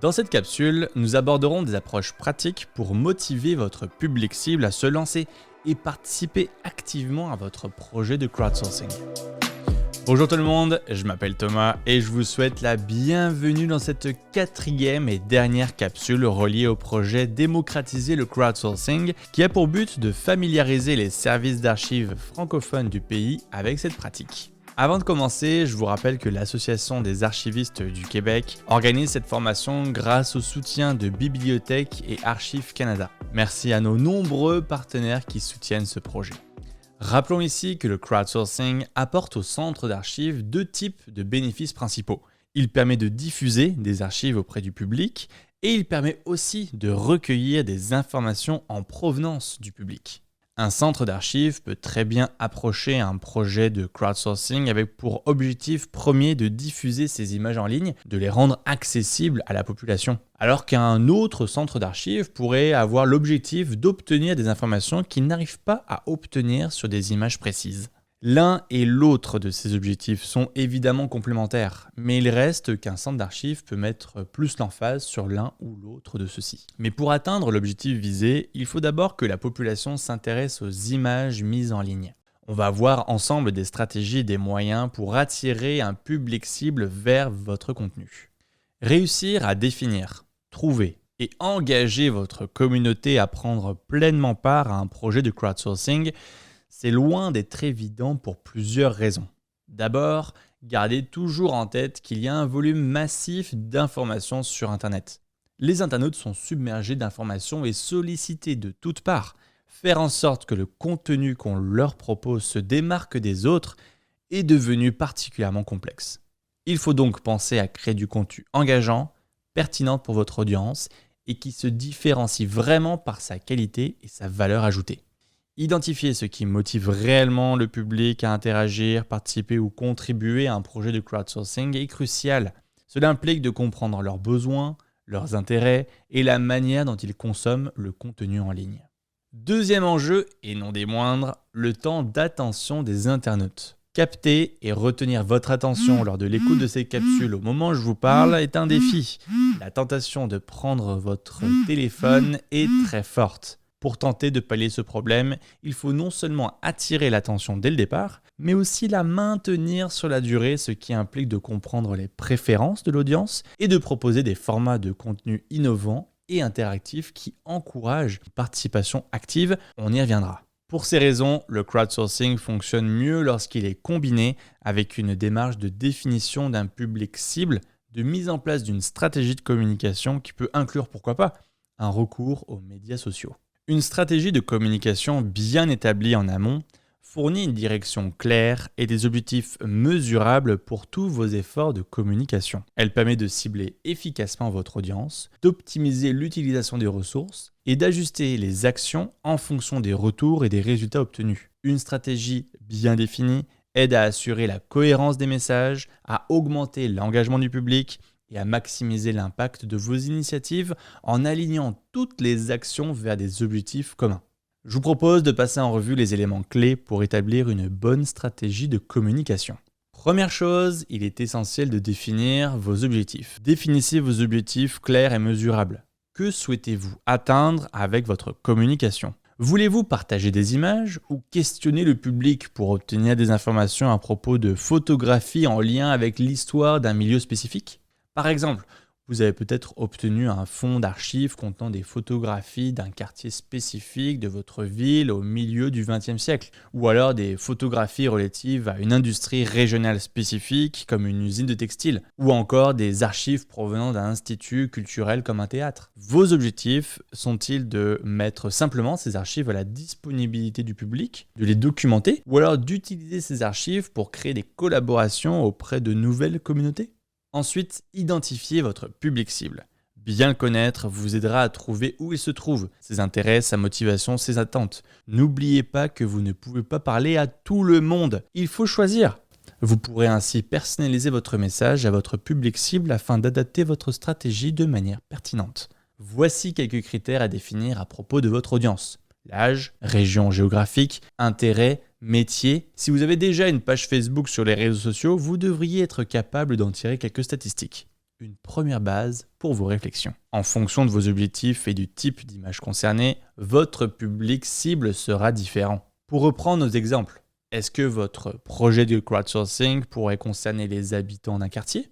Dans cette capsule, nous aborderons des approches pratiques pour motiver votre public cible à se lancer et participer activement à votre projet de crowdsourcing. Bonjour tout le monde, je m'appelle Thomas et je vous souhaite la bienvenue dans cette quatrième et dernière capsule reliée au projet Démocratiser le crowdsourcing qui a pour but de familiariser les services d'archives francophones du pays avec cette pratique. Avant de commencer, je vous rappelle que l'Association des archivistes du Québec organise cette formation grâce au soutien de Bibliothèques et Archives Canada. Merci à nos nombreux partenaires qui soutiennent ce projet. Rappelons ici que le crowdsourcing apporte au centre d'archives deux types de bénéfices principaux. Il permet de diffuser des archives auprès du public et il permet aussi de recueillir des informations en provenance du public. Un centre d'archives peut très bien approcher un projet de crowdsourcing avec pour objectif premier de diffuser ces images en ligne, de les rendre accessibles à la population. Alors qu'un autre centre d'archives pourrait avoir l'objectif d'obtenir des informations qu'il n'arrive pas à obtenir sur des images précises. L'un et l'autre de ces objectifs sont évidemment complémentaires, mais il reste qu'un centre d'archives peut mettre plus l'emphase sur l'un ou l'autre de ceux-ci. Mais pour atteindre l'objectif visé, il faut d'abord que la population s'intéresse aux images mises en ligne. On va voir ensemble des stratégies et des moyens pour attirer un public cible vers votre contenu. Réussir à définir, trouver et engager votre communauté à prendre pleinement part à un projet de crowdsourcing, c'est loin d'être évident pour plusieurs raisons. D'abord, gardez toujours en tête qu'il y a un volume massif d'informations sur Internet. Les internautes sont submergés d'informations et sollicités de toutes parts. Faire en sorte que le contenu qu'on leur propose se démarque des autres est devenu particulièrement complexe. Il faut donc penser à créer du contenu engageant, pertinent pour votre audience et qui se différencie vraiment par sa qualité et sa valeur ajoutée. Identifier ce qui motive réellement le public à interagir, participer ou contribuer à un projet de crowdsourcing est crucial. Cela implique de comprendre leurs besoins, leurs intérêts et la manière dont ils consomment le contenu en ligne. Deuxième enjeu, et non des moindres, le temps d'attention des internautes. Capter et retenir votre attention lors de l'écoute de ces capsules au moment où je vous parle est un défi. La tentation de prendre votre téléphone est très forte. Pour tenter de pallier ce problème, il faut non seulement attirer l'attention dès le départ, mais aussi la maintenir sur la durée, ce qui implique de comprendre les préférences de l'audience et de proposer des formats de contenu innovants et interactifs qui encouragent une participation active. On y reviendra. Pour ces raisons, le crowdsourcing fonctionne mieux lorsqu'il est combiné avec une démarche de définition d'un public cible, de mise en place d'une stratégie de communication qui peut inclure, pourquoi pas, un recours aux médias sociaux. Une stratégie de communication bien établie en amont fournit une direction claire et des objectifs mesurables pour tous vos efforts de communication. Elle permet de cibler efficacement votre audience, d'optimiser l'utilisation des ressources et d'ajuster les actions en fonction des retours et des résultats obtenus. Une stratégie bien définie aide à assurer la cohérence des messages, à augmenter l'engagement du public et à maximiser l'impact de vos initiatives en alignant toutes les actions vers des objectifs communs. Je vous propose de passer en revue les éléments clés pour établir une bonne stratégie de communication. Première chose, il est essentiel de définir vos objectifs. Définissez vos objectifs clairs et mesurables. Que souhaitez-vous atteindre avec votre communication ? Voulez-vous partager des images ou questionner le public pour obtenir des informations à propos de photographies en lien avec l'histoire d'un milieu spécifique ? Par exemple, vous avez peut-être obtenu un fonds d'archives contenant des photographies d'un quartier spécifique de votre ville au milieu du XXe siècle, ou alors des photographies relatives à une industrie régionale spécifique comme une usine de textile, ou encore des archives provenant d'un institut culturel comme un théâtre. Vos objectifs sont-ils de mettre simplement ces archives à la disponibilité du public, de les documenter, ou alors d'utiliser ces archives pour créer des collaborations auprès de nouvelles communautés ? Ensuite, identifiez votre public cible. Bien le connaître vous aidera à trouver où il se trouve, ses intérêts, sa motivation, ses attentes. N'oubliez pas que vous ne pouvez pas parler à tout le monde. Il faut choisir. Vous pourrez ainsi personnaliser votre message à votre public cible afin d'adapter votre stratégie de manière pertinente. Voici quelques critères à définir à propos de votre audience. L'âge, région géographique, intérêt, métier. Si vous avez déjà une page Facebook sur les réseaux sociaux, vous devriez être capable d'en tirer quelques statistiques. une première base pour vos réflexions. En fonction de vos objectifs et du type d'image concernée, votre public cible sera différent. Pour reprendre nos exemples, est-ce que votre projet de crowdsourcing pourrait concerner les habitants d'un quartier,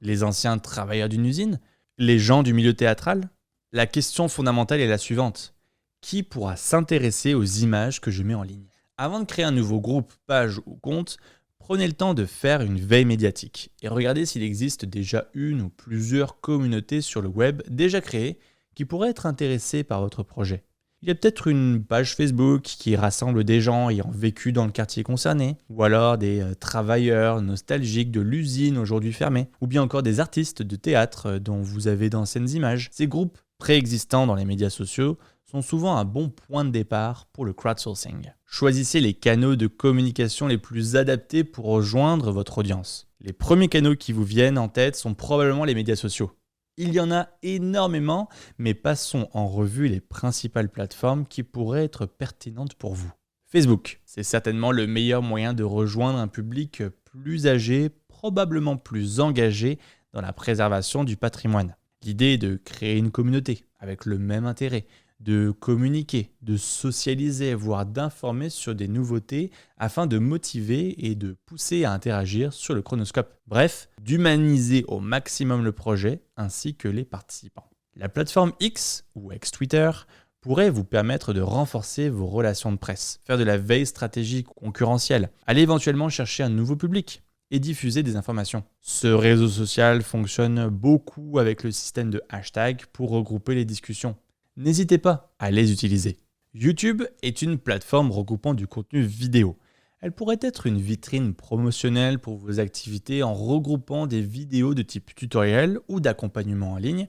les anciens travailleurs d'une usine, les gens du milieu théâtral? La question fondamentale est la suivante. Qui pourra s'intéresser aux images que je mets en ligne? Avant de créer un nouveau groupe, page ou compte, prenez le temps de faire une veille médiatique et regardez s'il existe déjà une ou plusieurs communautés sur le web déjà créées qui pourraient être intéressées par votre projet. Il y a peut-être une page Facebook qui rassemble des gens ayant vécu dans le quartier concerné, ou alors des travailleurs nostalgiques de l'usine aujourd'hui fermée, ou bien encore des artistes de théâtre dont vous avez d'anciennes images. Ces groupes préexistants dans les médias sociaux sont souvent un bon point de départ pour le crowdsourcing. Choisissez les canaux de communication les plus adaptés pour rejoindre votre audience. Les premiers canaux qui vous viennent en tête sont probablement les médias sociaux. Il y en a énormément, mais passons en revue les principales plateformes qui pourraient être pertinentes pour vous. Facebook, c'est certainement le meilleur moyen de rejoindre un public plus âgé, probablement plus engagé dans la préservation du patrimoine. L'idée est de créer une communauté avec le même intérêt, de communiquer, de socialiser, voire d'informer sur des nouveautés afin de motiver et de pousser à interagir sur le chronoscope. Bref, d'humaniser au maximum le projet ainsi que les participants. La plateforme X, ou ex-Twitter, pourrait vous permettre de renforcer vos relations de presse, faire de la veille stratégique ou concurrentielle, aller éventuellement chercher un nouveau public et diffuser des informations. Ce réseau social fonctionne beaucoup avec le système de hashtag pour regrouper les discussions. N'hésitez pas à les utiliser. YouTube est une plateforme regroupant du contenu vidéo. Elle pourrait être une vitrine promotionnelle pour vos activités en regroupant des vidéos de type tutoriel ou d'accompagnement en ligne,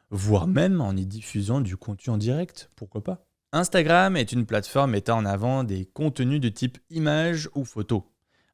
voire même en y diffusant du contenu en direct, pourquoi pas. Instagram est une plateforme mettant en avant des contenus de type images ou photos.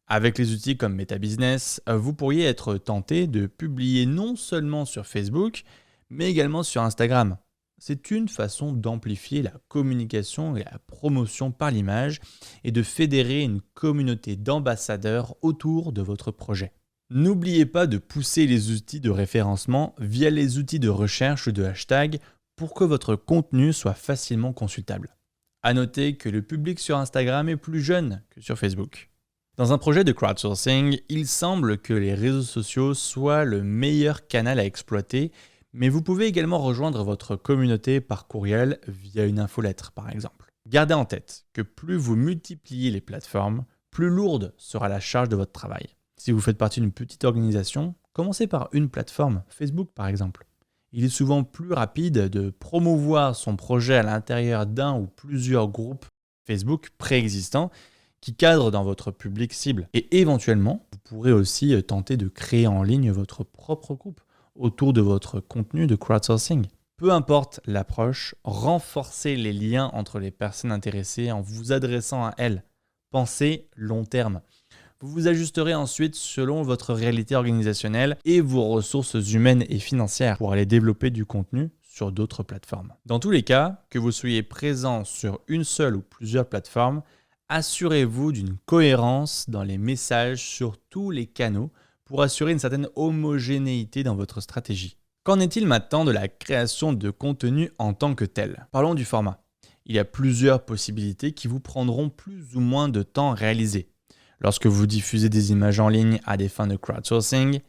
Avec les outils comme Meta Business, vous pourriez être tenté de publier non seulement sur Facebook, mais également sur Instagram. C'est une façon d'amplifier la communication et la promotion par l'image et de fédérer une communauté d'ambassadeurs autour de votre projet. N'oubliez pas de pousser les outils de référencement via les outils de recherche ou de hashtag pour que votre contenu soit facilement consultable. À noter que le public sur Instagram est plus jeune que sur Facebook. Dans un projet de crowdsourcing, il semble que les réseaux sociaux soient le meilleur canal à exploiter, mais vous pouvez également rejoindre votre communauté par courriel via une infolettre par exemple. Gardez en tête que plus vous multipliez les plateformes, plus lourde sera la charge de votre travail. Si vous faites partie d'une petite organisation, commencez par une plateforme, Facebook par exemple. Il est souvent plus rapide de promouvoir son projet à l'intérieur d'un ou plusieurs groupes Facebook préexistants qui cadrent dans votre public cible. Et éventuellement, vous pourrez aussi tenter de créer en ligne votre propre groupe autour de votre contenu de crowdsourcing. Peu importe l'approche, renforcez les liens entre les personnes intéressées en vous adressant à elles. Pensez long terme. Vous vous ajusterez ensuite selon votre réalité organisationnelle et vos ressources humaines et financières pour aller développer du contenu sur d'autres plateformes. Dans tous les cas, que vous soyez présent sur une seule ou plusieurs plateformes, assurez-vous d'une cohérence dans les messages sur tous les canaux pour assurer une certaine homogénéité dans votre stratégie. Qu'en est-il maintenant de la création de contenu en tant que tel? Parlons du format. Il y a plusieurs possibilités qui vous prendront plus ou moins de temps à réaliser. Lorsque vous diffusez des images en ligne à des fins de crowdsourcing,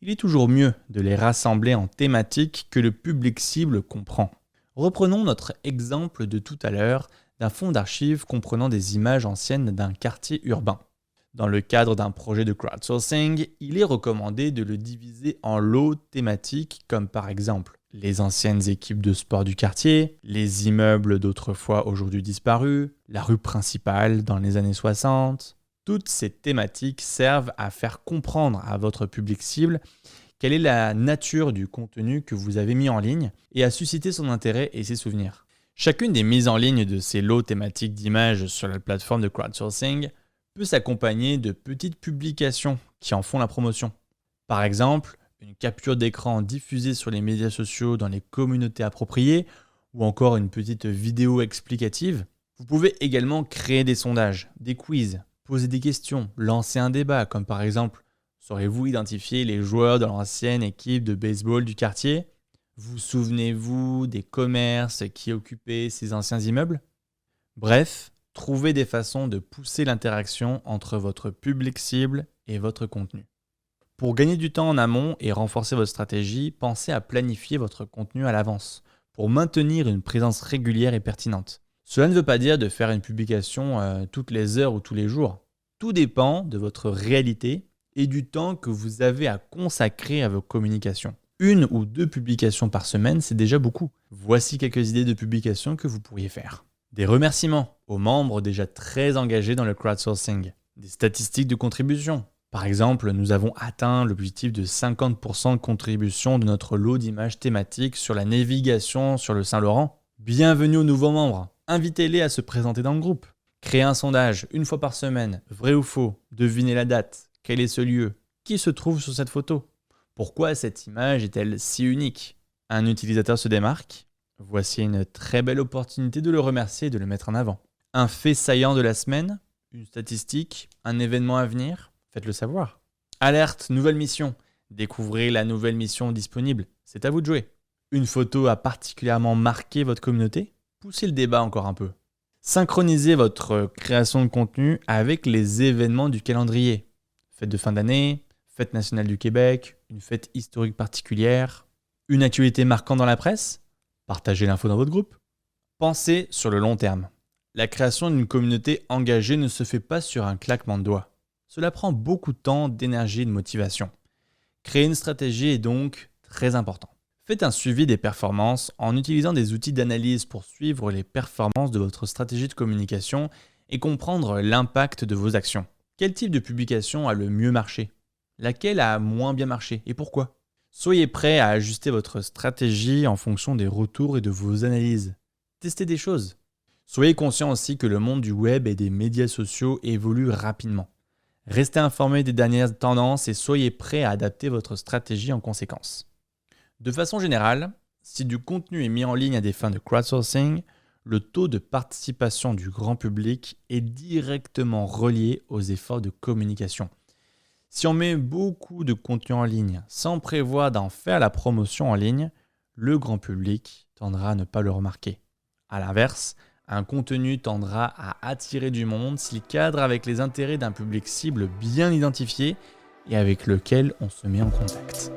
il est toujours mieux de les rassembler en thématiques que le public cible comprend. Reprenons notre exemple de tout à l'heure d'un fonds d'archives comprenant des images anciennes d'un quartier urbain. Dans le cadre d'un projet de crowdsourcing, il est recommandé de le diviser en lots thématiques comme par exemple les anciennes équipes de sport du quartier, les immeubles d'autrefois aujourd'hui disparus, la rue principale dans les années 60. Toutes ces thématiques servent à faire comprendre à votre public cible quelle est la nature du contenu que vous avez mis en ligne et à susciter son intérêt et ses souvenirs. Chacune des mises en ligne de ces lots thématiques d'images sur la plateforme de crowdsourcing peut s'accompagner de petites publications qui en font la promotion. Par exemple, une capture d'écran diffusée sur les médias sociaux dans les communautés appropriées ou encore une petite vidéo explicative. Vous pouvez également créer des sondages, des quiz, poser des questions, lancer un débat comme par exemple Saurez-vous identifier les joueurs de l'ancienne équipe de baseball du quartier? Vous souvenez-vous des commerces qui occupaient ces anciens immeubles? Bref, trouvez des façons de pousser l'interaction entre votre public cible et votre contenu. Pour gagner du temps en amont et renforcer votre stratégie, pensez à planifier votre contenu à l'avance pour maintenir une présence régulière et pertinente. Cela ne veut pas dire de faire une publication toutes les heures ou tous les jours. Tout dépend de votre réalité et du temps que vous avez à consacrer à vos communications. 1 ou 2 publications par semaine, c'est déjà beaucoup. Voici quelques idées de publications que vous pourriez faire. Des remerciements aux membres déjà très engagés dans le crowdsourcing. Des statistiques de contribution. Par exemple, nous avons atteint l'objectif de 50% de contribution de notre lot d'images thématiques sur la navigation sur le Saint-Laurent. Bienvenue aux nouveaux membres. Invitez-les à se présenter dans le groupe. Créez un sondage 1 fois par semaine. Vrai ou faux? Devinez la date. Quel est ce lieu? Qui se trouve sur cette photo? Pourquoi cette image est-elle si unique? Un utilisateur se démarque? Voici une très belle opportunité de le remercier et de le mettre en avant. Un fait saillant de la semaine? Une statistique? Un événement à venir? Faites-le savoir. Alerte, nouvelle mission. Découvrez la nouvelle mission disponible. C'est à vous de jouer. Une photo a particulièrement marqué votre communauté? Poussez le débat encore un peu. Synchronisez votre création de contenu avec les événements du calendrier. Fête de fin d'année, fête nationale du Québec, une fête historique particulière, une actualité marquante dans la presse? Partagez l'info dans votre groupe. Pensez sur le long terme. La création d'une communauté engagée ne se fait pas sur un claquement de doigts. Cela prend beaucoup de temps, d'énergie et de motivation. Créer une stratégie est donc très important. Faites un suivi des performances en utilisant des outils d'analyse pour suivre les performances de votre stratégie de communication et comprendre l'impact de vos actions. Quel type de publication a le mieux marché? Laquelle a moins bien marché et pourquoi? Soyez prêt à ajuster votre stratégie en fonction des retours et de vos analyses. Testez des choses. Soyez conscient aussi que le monde du web et des médias sociaux évolue rapidement. Restez informé des dernières tendances et soyez prêt à adapter votre stratégie en conséquence. De façon générale, si du contenu est mis en ligne à des fins de crowdsourcing, le taux de participation du grand public est directement relié aux efforts de communication. Si on met beaucoup de contenu en ligne sans prévoir d'en faire la promotion en ligne, le grand public tendra à ne pas le remarquer. A l'inverse, un contenu tendra à attirer du monde s'il cadre avec les intérêts d'un public cible bien identifié et avec lequel on se met en contact.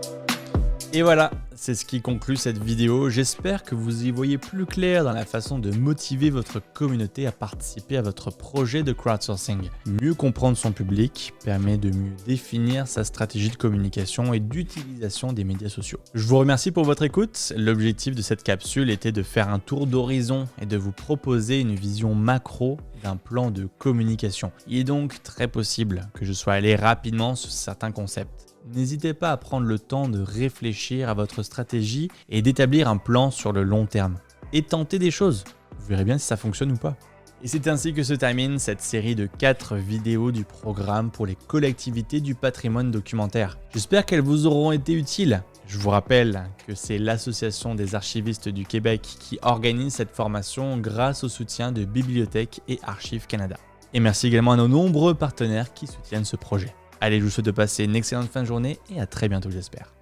Et voilà, c'est ce qui conclut cette vidéo. J'espère que vous y voyez plus clair dans la façon de motiver votre communauté à participer à votre projet de crowdsourcing. Mieux comprendre son public permet de mieux définir sa stratégie de communication et d'utilisation des médias sociaux. Je vous remercie pour votre écoute. L'objectif de cette capsule était de faire un tour d'horizon et de vous proposer une vision macro d'un plan de communication. Il est donc très possible que je sois allé rapidement sur certains concepts. N'hésitez pas à prendre le temps de réfléchir à votre stratégie et d'établir un plan sur le long terme. Et tentez des choses. Vous verrez bien si ça fonctionne ou pas. Et c'est ainsi que se termine cette série de 4 vidéos du programme pour les collectivités du patrimoine documentaire. J'espère qu'elles vous auront été utiles. Je vous rappelle que c'est l'Association des archivistes du Québec qui organise cette formation grâce au soutien de Bibliothèque et Archives Canada. Et merci également à nos nombreux partenaires qui soutiennent ce projet. Allez, je vous souhaite de passer une excellente fin de journée et à très bientôt j'espère.